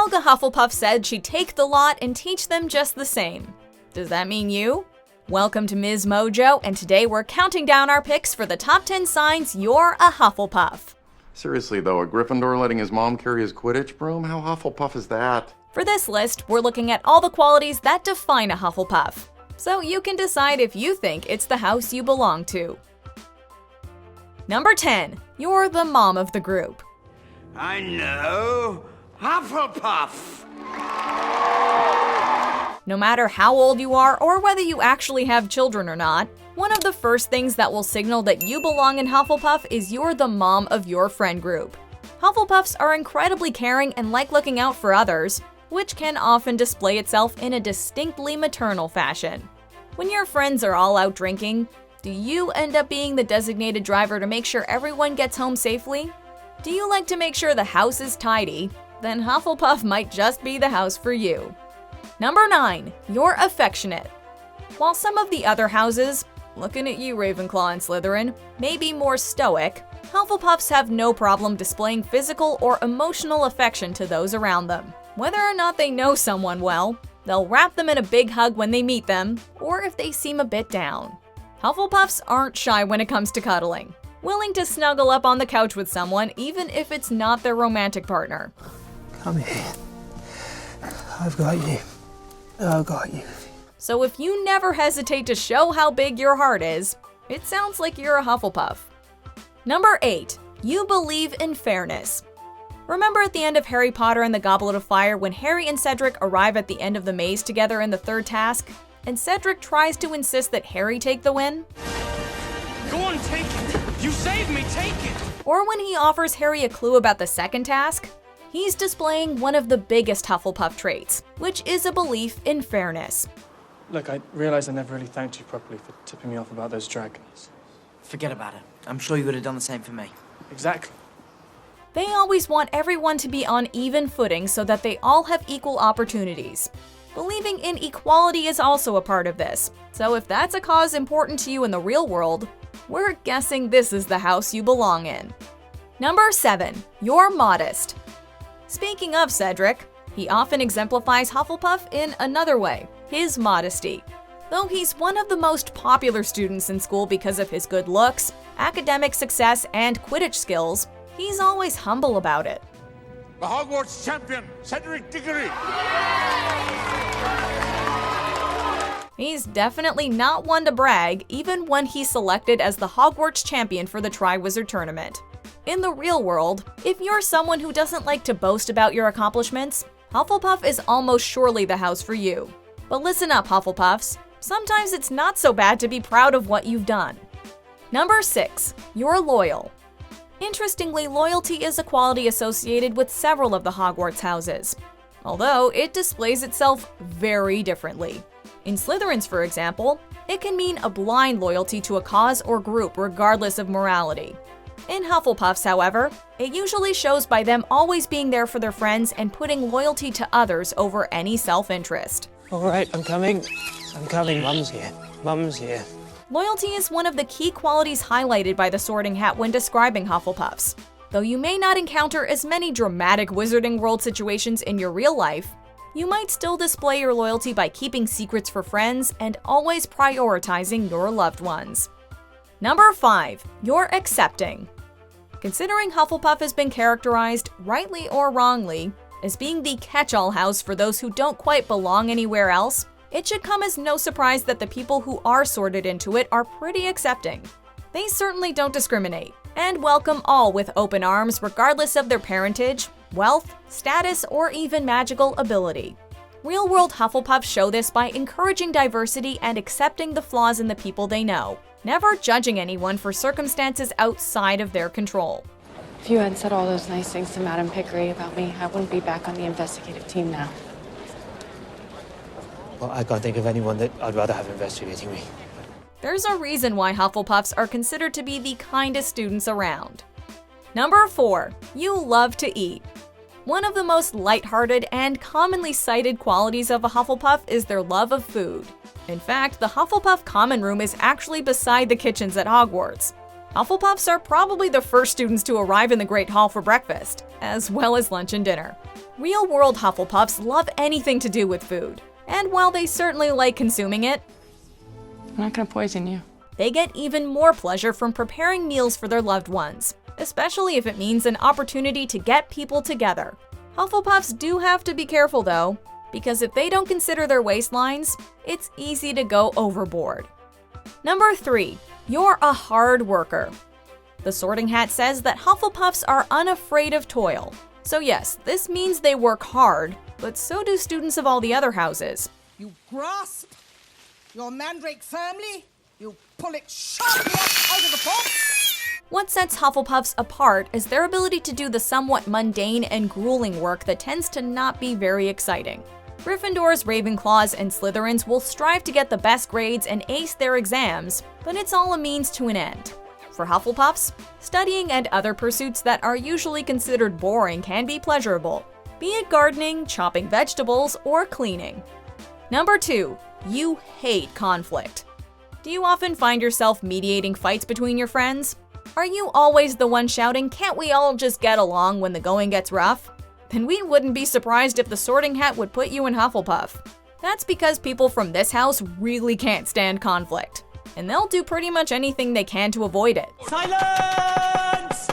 Helga Hufflepuff said she'd take the lot and teach them just the same. Does that mean you? Welcome to MsMojo, and today we're counting down our picks for the top 10 signs you're a Hufflepuff. Seriously though, a Gryffindor letting his mom carry his Quidditch broom? How Hufflepuff is that? For this list, we're looking at all the qualities that define a Hufflepuff, so you can decide if you think it's the house you belong to. Number 10. You're the mom of the group. I know, Hufflepuff! No matter how old you are or whether you actually have children or not, one of the first things that will signal that you belong in Hufflepuff is you're the mom of your friend group. Hufflepuffs are incredibly caring and like looking out for others, which can often display itself in a distinctly maternal fashion. When your friends are all out drinking, do you end up being the designated driver to make sure everyone gets home safely? Do you like to make sure the house is tidy? Then Hufflepuff might just be the house for you. Number 9. You're affectionate. While some of the other houses, looking at you Ravenclaw and Slytherin, may be more stoic, Hufflepuffs have no problem displaying physical or emotional affection to those around them. Whether or not they know someone well, they'll wrap them in a big hug when they meet them, or if they seem a bit down. Hufflepuffs aren't shy when it comes to cuddling, willing to snuggle up on the couch with someone even if it's not their romantic partner. Come here. I've got you. I've got you. So if you never hesitate to show how big your heart is, it sounds like you're a Hufflepuff. Number 8. You believe in fairness. Remember at the end of Harry Potter and the Goblet of Fire when Harry and Cedric arrive at the end of the maze together in the third task, and Cedric tries to insist that Harry take the win? Go on, take it! You saved me, take it! Or when he offers Harry a clue about the second task? He's displaying one of the biggest Hufflepuff traits, which is a belief in fairness. Look, I realize I never really thanked you properly for tipping me off about those dragons. Forget about it. I'm sure you would have done the same for me. Exactly. They always want everyone to be on even footing so that they all have equal opportunities. Believing in equality is also a part of this, so if that's a cause important to you in the real world, we're guessing this is the house you belong in. Number 7. You're modest. Speaking of Cedric, he often exemplifies Hufflepuff in another way, his modesty. Though he's one of the most popular students in school because of his good looks, academic success, and Quidditch skills, he's always humble about it. The Hogwarts champion, Cedric Diggory! He's definitely not one to brag, even when he's selected as the Hogwarts champion for the Triwizard Tournament. In the real world, if you're someone who doesn't like to boast about your accomplishments, Hufflepuff is almost surely the house for you. But listen up, Hufflepuffs. Sometimes it's not so bad to be proud of what you've done. Number 6. You're loyal. Interestingly, loyalty is a quality associated with several of the Hogwarts houses, although it displays itself very differently. In Slytherin's, for example, it can mean a blind loyalty to a cause or group regardless of morality. In Hufflepuffs, however, it usually shows by them always being there for their friends and putting loyalty to others over any self-interest. All right, I'm coming. I'm coming. Mum's here. Mum's here. Loyalty is one of the key qualities highlighted by the Sorting Hat when describing Hufflepuffs. Though you may not encounter as many dramatic Wizarding World situations in your real life, you might still display your loyalty by keeping secrets for friends and always prioritizing your loved ones. Number 5. You're accepting. Considering Hufflepuff has been characterized, rightly or wrongly, as being the catch-all house for those who don't quite belong anywhere else, it should come as no surprise that the people who are sorted into it are pretty accepting. They certainly don't discriminate, and welcome all with open arms regardless of their parentage, wealth, status, or even magical ability. Real-world Hufflepuffs show this by encouraging diversity and accepting the flaws in the people they know, never judging anyone for circumstances outside of their control. If you hadn't said all those nice things to Madame Pickery about me, I wouldn't be back on the investigative team now. Well, I can't think of anyone that I'd rather have investigating me. There's a reason why Hufflepuffs are considered to be the kindest students around. Number 4. You love to eat. One of the most lighthearted and commonly cited qualities of a Hufflepuff is their love of food. In fact, the Hufflepuff common room is actually beside the kitchens at Hogwarts. Hufflepuffs are probably the first students to arrive in the Great Hall for breakfast, as well as lunch and dinner. Real-world Hufflepuffs love anything to do with food, and while they certainly like consuming it, I'm not gonna poison you. they get even more pleasure from preparing meals for their loved ones, especially if it means an opportunity to get people together. Hufflepuffs do have to be careful though, because if they don't consider their waistlines, it's easy to go overboard. Number 3. You're a hard worker. The Sorting Hat says that Hufflepuffs are unafraid of toil. So yes, this means they work hard, but so do students of all the other houses. You grasp your mandrake firmly, you pull it sharply up out of the pot. What sets Hufflepuffs apart is their ability to do the somewhat mundane and grueling work that tends to not be very exciting. Gryffindors, Ravenclaws, and Slytherins will strive to get the best grades and ace their exams, but it's all a means to an end. For Hufflepuffs, studying and other pursuits that are usually considered boring can be pleasurable, be it gardening, chopping vegetables, or cleaning. Number 2. You hate conflict. Do you often find yourself mediating fights between your friends? Are you always the one shouting, "Can't we all just get along" when the going gets rough? Then we wouldn't be surprised if the Sorting Hat would put you in Hufflepuff. That's because people from this house really can't stand conflict, and they'll do pretty much anything they can to avoid it. Silence!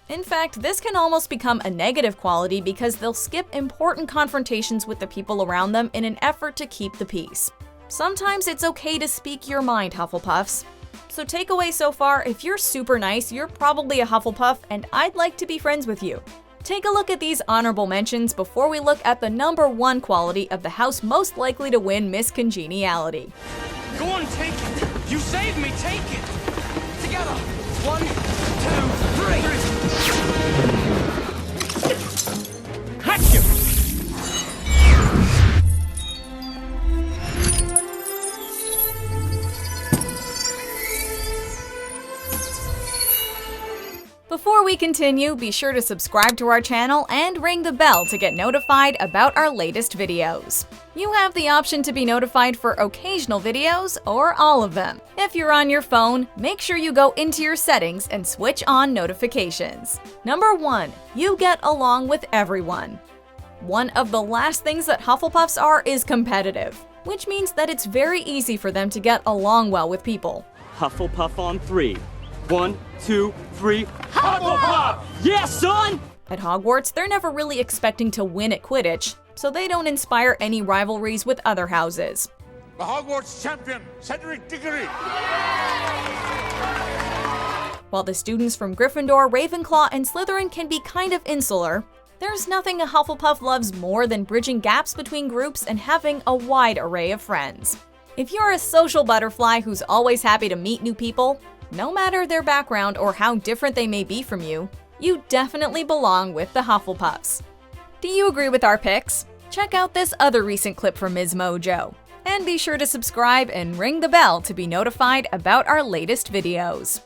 In fact, this can almost become a negative quality because they'll skip important confrontations with the people around them in an effort to keep the peace. Sometimes it's okay to speak your mind, Hufflepuffs. So takeaway so far, if you're super nice, you're probably a Hufflepuff, and I'd like to be friends with you. Take a look at these honorable mentions before we look at the number 1 quality of the house most likely to win Miss Congeniality. Go on, take it. You saved me, take it. Together. 1, 2, 3. Catch you! Before we continue, be sure to subscribe to our channel and ring the bell to get notified about our latest videos. You have the option to be notified for occasional videos or all of them. If you're on your phone, make sure you go into your settings and switch on notifications. Number 1. You get along with everyone. One of the last things that Hufflepuffs are is competitive, which means that it's very easy for them to get along well with people. Hufflepuff on 3. 1, 2, 3. Hufflepuff! Yeah, son! At Hogwarts, they're never really expecting to win at Quidditch, so they don't inspire any rivalries with other houses. The Hogwarts champion, Cedric Diggory. While the students from Gryffindor, Ravenclaw, and Slytherin can be kind of insular, there's nothing a Hufflepuff loves more than bridging gaps between groups and having a wide array of friends. If you're a social butterfly who's always happy to meet new people, no matter their background or how different they may be from you, you definitely belong with the Hufflepuffs. Do you agree with our picks? Check out this other recent clip from MsMojo. And be sure to subscribe and ring the bell to be notified about our latest videos.